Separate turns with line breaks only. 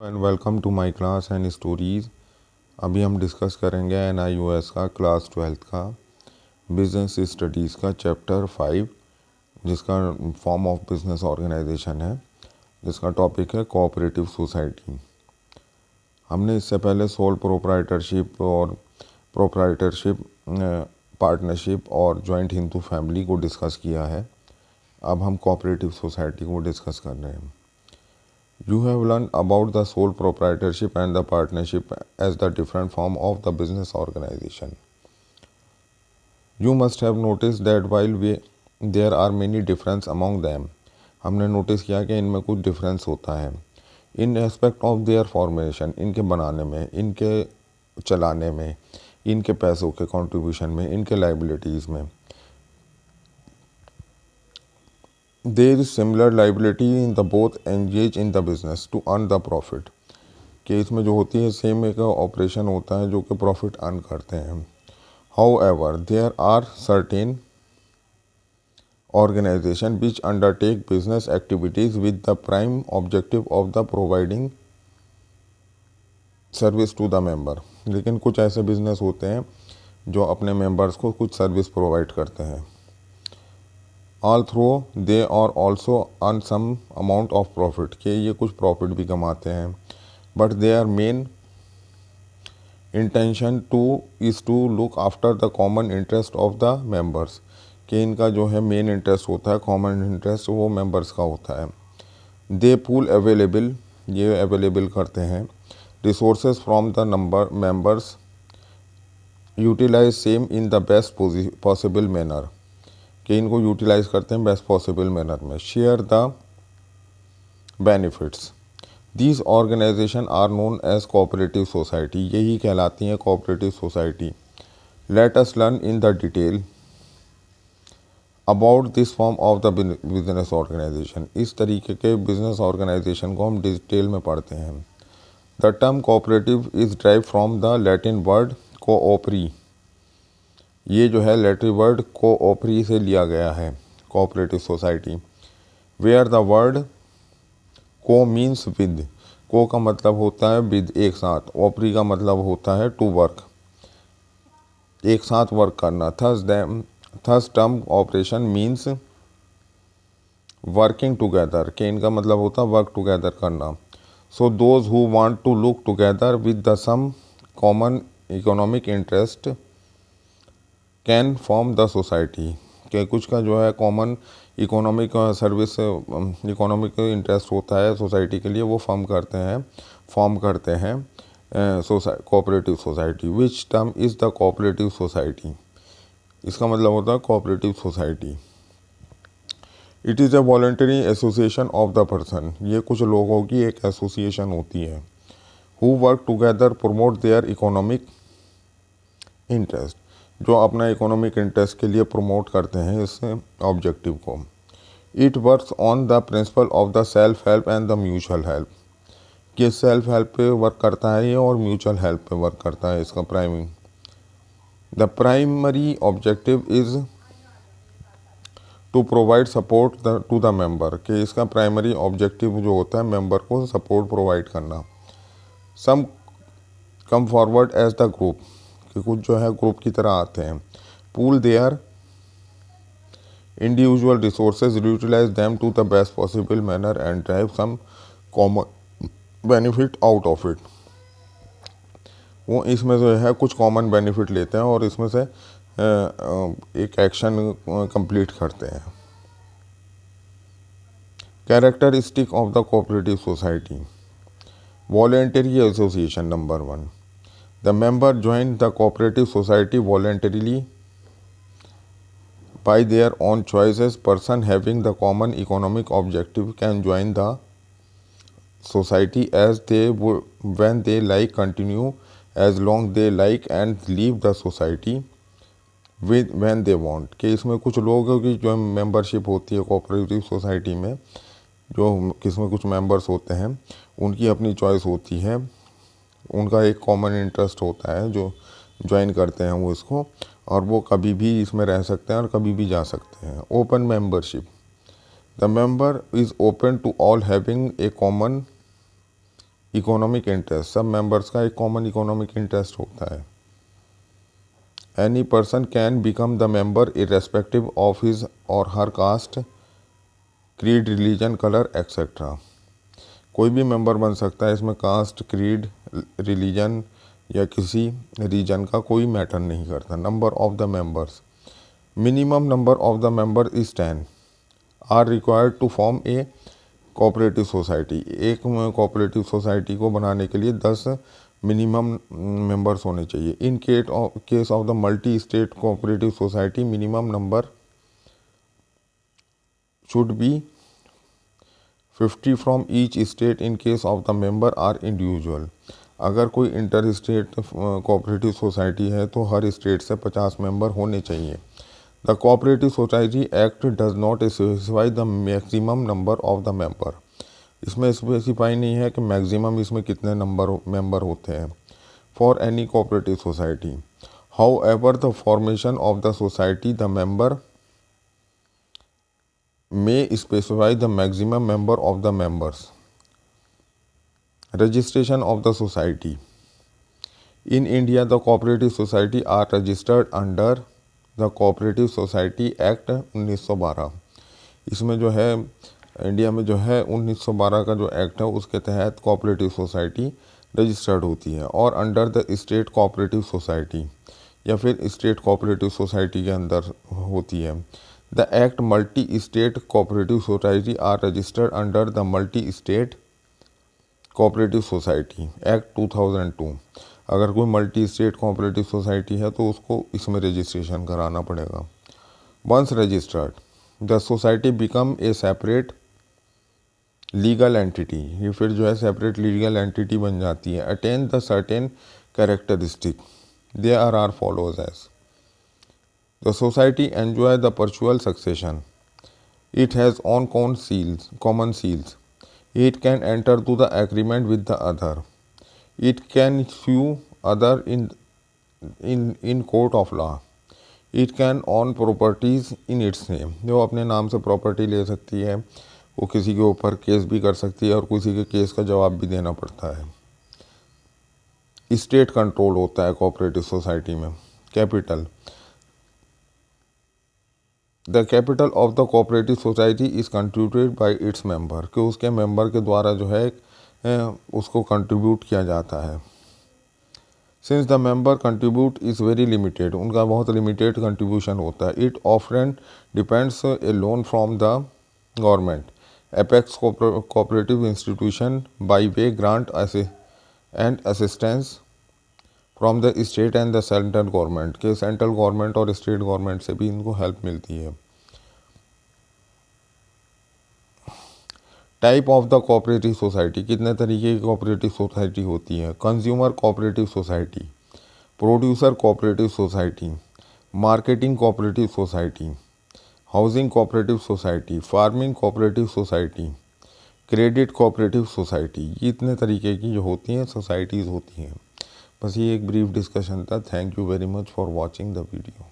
And welcome to my class and stories. अभी हम discuss करेंगे NIOS का क्लास 12th का बिजनेस स्टडीज़ का चैप्टर 5, जिसका फॉर्म ऑफ बिजनेस ऑर्गेनाइजेशन है, जिसका टॉपिक है कोऑपरेटिव सोसाइटी। हमने इससे पहले सोल प्रोप्राइटरशिप और प्रोप्राइटरशिप, पार्टनरशिप और जॉइंट हिंदू फैमिली को डिस्कस किया है। अब हम कोऑपरेटिव सोसाइटी को डिस्कस कर रहे हैं। You have learned about the sole proprietorship and the partnership as the different form of the business organization. You must have noticed that there are many difference among them. हमने notice किया कि इनमें कुछ difference होता है। इन aspect of their formation, इनके बनाने में, इनके चलाने में, इनके पैसों के कंट्रीब्यूशन में, इनके लाइबिलिटीज़ में। There is similar liability in the both engage in the business to earn the profit. कि इसमें जो होती है सेम एक ऑपरेशन होता है जो कि प्रॉफिट अर्न करते हैं। However, there are certain organization which undertake business activities with the prime objective of the providing service to the member. लेकिन कुछ ऐसे बिजनेस होते हैं जो अपने मेंबर्स को कुछ सर्विस प्रोवाइड करते हैं। Although they are also earn some amount of profit, कि ये कुछ प्रॉफिट भी कमाते हैं, but their main intention is to look after the common interest of the members, कि इनका जो है मेन इंटरेस्ट होता है, कॉमन इंटरेस्ट वो मेंबर्स का होता है। दे पूल अवेलेबल, ये अवेलेबल करते हैं resources from the number members, utilise same in the best possible manner, कि इनको यूटिलाइज करते हैं बेस्ट पॉसिबल मैनर में। Share the benefits, these organisation are known as cooperative society, यही कहलाती हैं cooperative society. Let us learn in the detail about this form of the business organisation. इस तरीके के बिजनेस ऑर्गेनाइजेशन को हम डिटेल में पढ़ते हैं। The term cooperative is drive from the Latin word cooperari, ये जो है लैटिन वर्ड कोऑपरी से लिया गया है, cooperative society. Where the word co means with, co का मतलब होता है विद, एक साथ। ऑपरी का मतलब होता है टू वर्क, एक साथ वर्क करना। Thus term operation means working together, के इनका मतलब होता है वर्क टुगेदर करना। So those who want to look together with the some common economic interest can form the society, के कुछ का जो है common economic service, economic interest होता है सोसाइटी के लिए, वो फॉर्म करते हैं cooperative society. Which term is the cooperative society, इसका मतलब होता है cooperative society. It is a voluntary association of the person, ये कुछ लोगों की एक एसोसिएशन होती है। Who work together promote their economic interest, जो अपना इकोनॉमिक इंटरेस्ट के लिए प्रमोट करते हैं इस ऑब्जेक्टिव को। It works on the principle of the self help and the mutual help, कि सेल्फ हेल्प पे वर्क करता है ये और म्यूचुअल हेल्प पे वर्क करता है इसका primary. The primary objective is to provide support to the member, कि इसका प्राइमरी ऑब्जेक्टिव जो होता है मेंबर को सपोर्ट प्रोवाइड करना। Some come forward as the group, कि कुछ जो है ग्रुप की तरह आते हैं। Pool their individual resources, utilise them to the best possible manner and drive some common benefit out of it, वो इसमें जो है कुछ कॉमन बेनिफिट लेते हैं और इसमें से एक एक्शन कंप्लीट करते हैं। Characteristic of the cooperative society, voluntary association. Number 1, the member join the cooperative society voluntarily by their own choices. Person having the common economic objective can join the society as they would when they like, continue as long they like, and leave the society with when they want, कि इसमें कुछ लोगों की जो membership होती है cooperative society में, जो किसमें कुछ मेंबर्स होते हैं उनकी अपनी चॉइस होती है, उनका एक कॉमन इंटरेस्ट होता है जो ज्वाइन करते हैं वो इसको, और वो कभी भी इसमें रह सकते हैं और कभी भी जा सकते हैं। Open membership, the member is open to all having a common economic interest, सब मेंबर्स का एक कॉमन इकोनॉमिक इंटरेस्ट होता है। Any person can become the member irrespective of his और her caste, creed, religion, colour etcetera. कोई भी member बन सकता है, इसमें कास्ट, क्रीड, रिलीजन या किसी रीजन का कोई मैटर नहीं करता। Number of the members, minimum number of the member is 10 are required to form a cooperative society. एक कोऑपरेटिव सोसाइटी को बनाने के लिए 10 मिनिमम मेंबर्स होने चाहिए। In case of the multi state cooperative society, minimum number should be 50 from each state in case of the member are individual. अगर कोई inter state cooperative society है तो हर स्टेट से 50 मेंबर होने चाहिए। The cooperative society act does not specify the maximum number of the member. इसमें specify नहीं है कि मैक्सिमम इसमें कितने मेंबर होते हैं for any cooperative society. How ever the formation of the society the member may specify the maximum member of the members. Registration of the society. In India, the cooperative society are registered under the Cooperative Society Act 1912। इसमें जो है India में जो है 1912 का जो act है उसके तहत कोऑपरेटिव सोसाइटी रजिस्टर्ड होती है और under the state cooperative society या फिर स्टेट कोऑपरेटिव सोसाइटी के अंदर होती है। The Act Multi-State Cooperative Society are registered under the Multi-State Cooperative Society Act 2002। अगर कोई मल्टी स्टेट कोऑपरेटिव सोसाइटी है तो उसको इसमें रजिस्ट्रेशन कराना पड़ेगा। Once registered the society become a separate legal entity, ये फिर जो है सेपरेट लीगल एंटिटी बन जाती है। Attain the certain characteristic they are follows as the society enjoy the perpetual succession. It has own common seals. It can enter to the agreement with the other. It can sue other in court of law. It can own properties in its name. जो अपने नाम से property ले सकती है वो किसी के ऊपर केस भी कर सकती है और किसी के केस का जवाब भी देना पड़ता है। स्टेट कंट्रोल होता है कोऑपरेटिव सोसाइटी में। Capital, the capital of the cooperative society is contributed bye its member, कि उसके मेंबर के द्वारा जो है उसको कंट्रीब्यूट किया जाता है। Since the member contribute is very limited, उनका बहुत लिमिटेड कंट्रीब्यूशन होता है। It often depends A loan from the government, apex cooperative institution by way grant and assistance from the state and the central government, के central government और state government से भी इनको help मिलती है। Type of the cooperative society, कितने तरीके की कोऑपरेटिव सोसाइटी होती है। Consumer cooperative society, producer cooperative society, marketing cooperative society, housing cooperative society, farming cooperative society, credit cooperative society, ये इतने तरीके की जो होती हैं सोसाइटीज़ होती हैं। बस ये एक ब्रीफ डिस्कशन था। Thank you very much for watching the video.